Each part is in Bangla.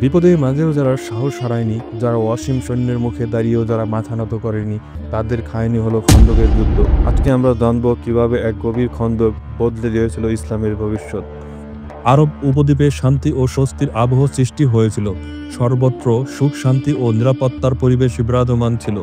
বিপদের মাঝেও যারা সাহস হারায়নি, যারা অসীম সৈন্যের মুখে দাঁড়িয়েও যারা মাথা নত করেনি, তাদের কাহিনী হলো খন্দকের যুদ্ধ। আজকে আমরা জানব কিভাবে এক গভীর খন্দক বদলে দিয়েছিল ইসলামের ভবিষ্যৎ। আরব উপদ্বীপে শান্তি ও স্বস্তির আবহ সৃষ্টি হয়েছিল। সর্বত্র সুখ, শান্তি ও নিরাপত্তার পরিবেশ বিরাজমান ছিল।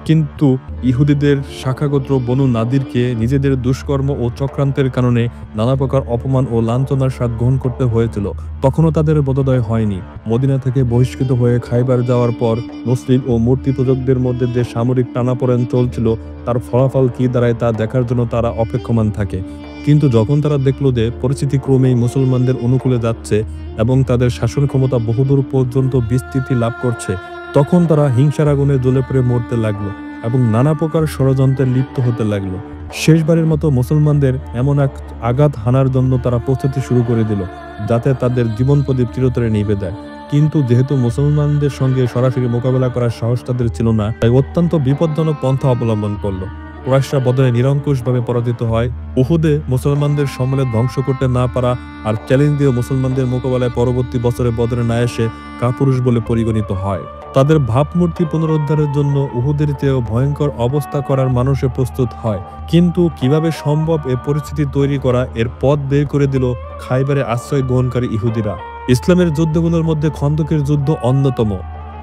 কিন্তু ইহুদিদের শাখাগোত্র বনু নাদিরকে নিজেদের দুষ্কর্ম ও চক্রান্তের কারণে নানা প্রকার অপমান ও লাঞ্ছনার স্বাদ গ্রহণ করতে হয়েছিল। তখনও তাদের বোধোদয় হয়নি। মদিনা থেকে বহিষ্কৃত হয়ে খাইবার যাওয়ার পর মুসলিম ও মূর্তি পূজকদের মধ্যে যে সামরিক টানাপোড়েন চলছিল, তার ফলাফল কি দাঁড়ায় তা দেখার জন্য তারা অপেক্ষমান থাকে। কিন্তু যখন তারা দেখল যে পরিস্থিতি ক্রমেই মুসলমানদের অনুকূলে যাচ্ছে এবং তাদের শাসন ক্ষমতা বহুদূর পর্যন্ত বিস্তৃতি লাভ করছে, তখন তারা হিংসার আগুনে জ্বলে পড়ে মরতে লাগলো এবং নানা প্রকার ষড়যন্ত্রে লিপ্ত হতে লাগলো। শেষবারের মতো মুসলমানদের এমন এক আঘাত হানার জন্য তারা প্রস্তুতি শুরু করে দিল, যাতে তাদের জীবন প্রদীপ চিরতরে নিভে দেয়। কিন্তু যেহেতু মুসলমানদের সঙ্গে সরাসরি মোকাবেলা করার সাহস তাদের ছিল না, তাই অত্যন্ত বিপজ্জনক পন্থা অবলম্বন করলো। কুরাইশরা বদরে নিরঙ্কুশভাবে পরাজিত হয়। উহুদে মুসলমানদের সম্মেলন ধ্বংস করতে না পারা আর চ্যালেঞ্জ দিয়ে মুসলমানদের মোকাবেলায় পরবর্তী বছরে বদরে না এসে কাপুরুষ বলে পরিগণিত হয়। তাদের ভাবমূর্তি পুনরুদ্ধারের জন্য উহুদের চেয়েও ভয়ঙ্কর অবস্থা করার মানুষে প্রস্তুত হয়। কিন্তু কিভাবে সম্ভব এ পরিস্থিতি তৈরি করা, এর পথ বের করে দিল খাইবারে আশ্রয় গ্রহণকারী ইহুদিরা। ইসলামের যুদ্ধগুলোর মধ্যে খন্দকের যুদ্ধ অন্যতম।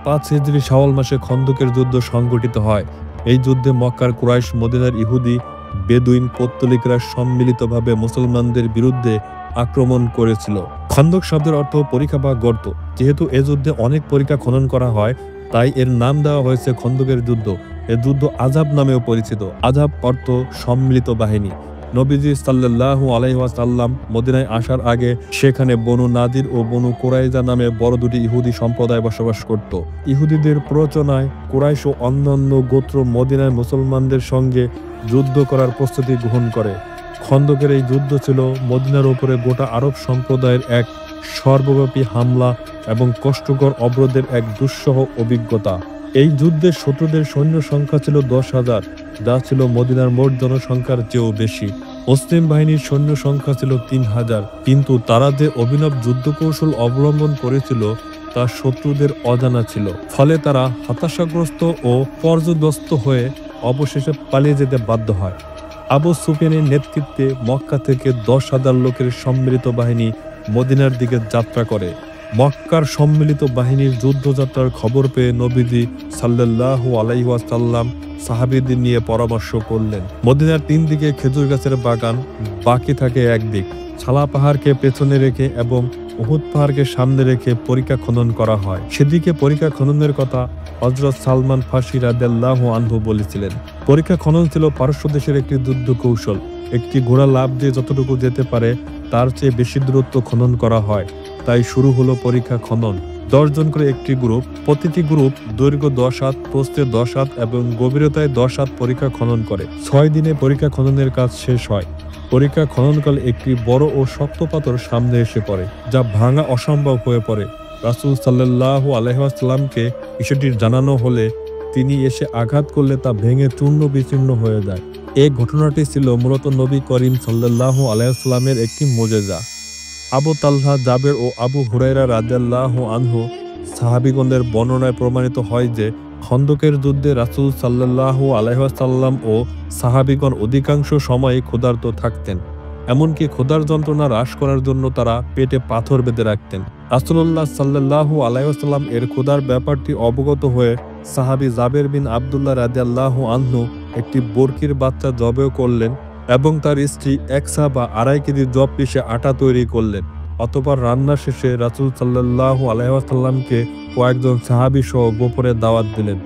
5 হিজরি শাওয়াল মাসে খন্দকের যুদ্ধ সংঘটিত হয়। এই যুদ্ধে মক্কার কুরাইশ, মদিনার ইহুদি, বেদুইন, পৌত্তলিকরা সম্মিলিতভাবে মুসলমানদের বিরুদ্ধে আক্রমণ করেছিল। খন্দক শব্দের অর্থ পরীক্ষা বা গর্ত। যেহেতু এ যুদ্ধে অনেক পরীক্ষা খনন করা হয়, তাই এর নাম দেওয়া হয়েছে খন্দকের যুদ্ধ। এ যুদ্ধ আজাব নামেও পরিচিত। আজাব অর্থ সম্মিলিত বাহিনী। নবীজি সাল্লাল্লাহু আলাইহি ওয়াসাল্লাম মদিনায় আসার আগে সেখানে বনু নাদির ও বনু কুরাইজা নামে বড় দুটি ইহুদি সম্প্রদায় বসবাস করত। ইহুদিদের প্ররোচনায় কুরাইশ ও অন্যান্য গোত্র মদিনায় মুসলমানদের সঙ্গে যুদ্ধ করার প্রস্তুতি গ্রহণ করে। খন্দকের এই যুদ্ধ ছিল মদিনার উপরে গোটা আরব সম্প্রদায়ের এক সর্বব্যাপী হামলা এবং কষ্টকর অবরোধের এক দুঃসহ অভিজ্ঞতা। এই যুদ্ধে শত্রুদের সৈন্য সংখ্যা ছিল 10,000, যা ছিল মদিনার মোট জনসংখ্যার চেয়েও বেশি। মুসলিম বাহিনীর সৈন্য সংখ্যা ছিল 3,000, কিন্তু তারা যে অভিনব যুদ্ধকৌশল অবলম্বন করেছিল তা শত্রুদের অজানা ছিল। ফলে তারা হতাশাগ্রস্ত ও পর্যদস্ত হয়ে অবশেষে পালিয়ে যেতে বাধ্য হয়। আবু সুফিয়ানের নেতৃত্বে মক্কা থেকে 10,000 লোকের সম্মিলিত বাহিনী মদিনার দিকে যাত্রা করে। মক্কার সম্মিলিত বাহিনীর যুদ্ধযাত্রার খবর পেয়ে নবীজি সাল্লাল্লাহু আলাইহি ওয়াসাল্লাম সাহাবীদের নিয়ে পরামর্শ করলেন। মদিনার 3 দিকে খেজুর গাছের বাগান, বাকি থাকে একদিক। ছালা পাহাড়কে পেছনে রেখে এবং উহুদ পাহাড়কে সামনে রেখে পরীক্ষা খনন করা হয়। সেদিকে পরীক্ষা খননের কথা হযরত সালমান ফার্সি রাদিয়াল্লাহু আনহু বলেছিলেন। পরীক্ষা খনন ছিল পারস্য দেশের একটি যুদ্ধ কৌশল। একটি ঘোড়া লাফ দিয়ে যতটুকু যেতে পারে তার চেয়ে বেশি দূরত্ব খনন করা হয়। তাই শুরু হলো পরীক্ষা খনন। 10 জন করে একটি গ্রুপ। প্রতিটি গ্রুপ দৈর্ঘ্য 10 হাত, প্রস্থে 10 হাত এবং গভীরতায় 10 হাত পরীক্ষা খনন করে। 6 দিনে পরীক্ষা খননের কাজ শেষ হয়। পরীক্ষা খননকালে একটি বড় ও শক্ত পাথর সামনে এসে পড়ে, যা ভাঙা অসম্ভব হয়ে পড়ে। রাসূল সাল্লাল্লাহু আলাইহি ওয়াসাল্লামকে বিষয়টি জানানো হলে তিনি এসে আঘাত করলে তা ভেঙে চূর্ণ বিচূর্ণ হয়ে যায়। এই ঘটনাটি ছিল মূলত নবী করিম সাল্লাল্লাহু আলাইহি ওয়াসাল্লামের একটি মুজিজা। আবু তালহা, জাবের ও আবু হুরায়রা রাদিয়াল্লাহু আনহু সাহাবীগণের বর্ণনায় প্রমাণিত হয় যে খন্দকের যুদ্ধে রাসূল সাল্লাল্লাহু আলাইহি ওয়াসাল্লাম ও সাহাবীগণ অধিকাংশ সময় ক্ষুধার্ত থাকতেন। এমনকি ক্ষুধার যন্ত্রণা হ্রাস করার জন্য তারা পেটে পাথর বেঁধে রাখতেন। রাসূলুল্লাহ সাল্লাল্লাহু আলাইহি ওয়াসাল্লাম এর ক্ষুধার ব্যাপারটি অবগত হয়ে সাহাবী জাবের বিন আব্দুল্লাহ রাদিয়াল্লাহু আনহু একটি বরকির বাচ্চা জবেও করলেন এবং তার স্ত্রী 1 সা বা 2.5 কেজি জব পিষে আটা তৈরি করলেন। অতঃপর রান্না শেষে রাসূল সাল্লাল্লাহু আলাইহি ওয়াসাল্লামকে কয়েকজন সাহাবী সহ গোপনে দাওয়াত দিলেন।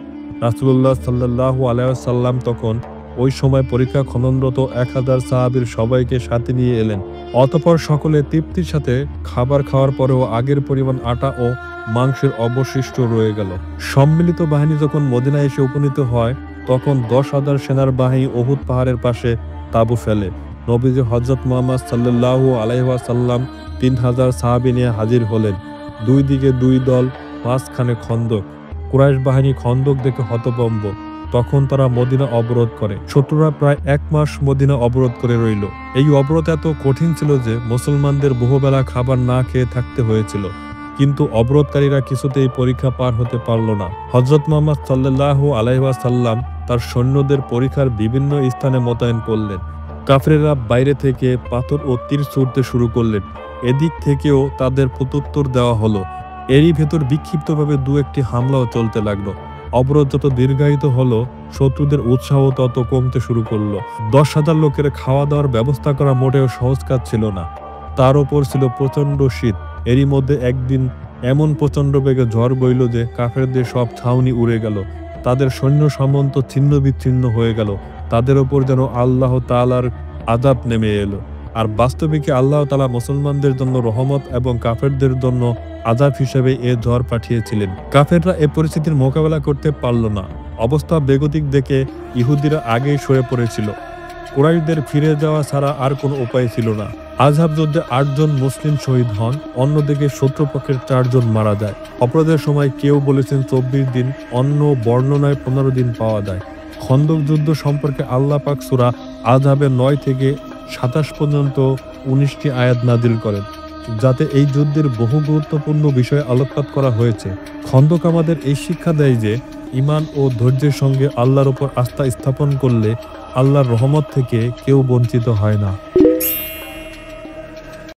রাসূলুল্লাহ সাল্লাল্লাহু আলাইহি ওয়াসাল্লাম তখন ওই সময় পরীক্ষা খননরত 1000 সাহাবীর সবাইকে সাথে নিয়ে এলেন। অতঃপর সকলে তৃপ্তির সাথে খাবার খাওয়ার পরেও আগের পরিমাণ আটা ও মাংসের অবশিষ্ট রয়ে গেল। সম্মিলিত বাহিনী যখন মদিনায় এসে উপনীত হয়, তখন 10,000 সেনার বাহিনী উহুদ পাহাড়ের পাশে তাঁবু ফেলে। নবীজি হযরত মুহাম্মদ সাল্লাল্লাহু আলাইহি ওয়াসাল্লাম 3000 সাহাবী নিয়ে হাজির হলেন। 2 দিকে 2 দল, মাঝখানে খন্দক। কুরাইশ বাহিনী খন্দক দেখে হতভম্ব। তখন তারা মদিনা অবরোধ করে। শত্রুরা প্রায় 1 মাস মদিনা অবরোধ করে রইল। এই অবরোধ এত কঠিন ছিল যে মুসলমানদের বহুবেলা খাবার না খেয়ে থাকতে হয়েছিল। কিন্তু অবরোধকারীরা কিছুতেই পরীক্ষা পার হতে পারল না। হযরত মুহাম্মদ সাল্লাল্লাহু আলাইহি ওয়াসাল্লাম তার সৈন্যদের পরীক্ষার বিভিন্ন স্থানে মোতায়েন করলেন। কাফেররা বাইরে থেকে পাথর ও তীর ছুড়তে শুরু করলেন। এদিক থেকেও তাদের প্রত্যুত্তর দেওয়া হলো। এরই ভেতর বিক্ষিপ্তভাবে দু একটি হামলাও চলতে লাগলো। অবরোধ যত দীর্ঘায়িত হলো, শত্রুদের উৎসাহ তত কমতে শুরু করলো। 10,000 লোকের খাওয়া দাওয়ার ব্যবস্থা করা মোটেও সহজ কাজ ছিল না। তার ওপর ছিল প্রচণ্ড শীত। এরই মধ্যে একদিন এমন প্রচণ্ড বেগে ঝড় বইল যে কাফেরদের সব ছাউনি উড়ে গেল। তাদের সৈন্য সামন্ত ছিন্ন বিচ্ছিন্ন হয়ে গেল। তাদের ওপর যেন আল্লাহ তাআলার আযাব নেমে এলো। আর বাস্তবিকে আল্লাহ তাআলা মুসলমানদের জন্য রহমত এবং কাফেরদের জন্য আযাব হিসেবে এ ঝড় পাঠিয়েছিলেন। কাফেররা এ পরিস্থিতির মোকাবেলা করতে পারল না। অবস্থা বেগতিক দেখে ইহুদিরা আগেই সরে পড়েছিল। কুরাইশদের ফিরে যাওয়া ছাড়া আর কোনো উপায় ছিল না। আযহাব যুদ্ধে 8 জন মুসলিম শহীদ হন, অন্যদিকে শত্রুপক্ষের 4 জন মারা যায়। অপরাধের সময় কেউ বলেছেন 24 দিন, অন্য বর্ণনায় 15 দিন পাওয়া যায়। খন্দক যুদ্ধ সম্পর্কে আল্লাহ পাক সূরা আযহাবের 9 থেকে 27 পর্যন্ত 19টি আয়াত নাজিল করেন, যাতে এই যুদ্ধের বহু গুরুত্বপূর্ণ বিষয়ে আলোকপাত করা হয়েছে। খন্দক আমাদের এই শিক্ষা দেয় যে ঈমান ও ধৈর্যের সঙ্গে আল্লাহর উপর আস্থা স্থাপন করলে আল্লাহর রহমত থেকে কেউ বঞ্চিত হয় না।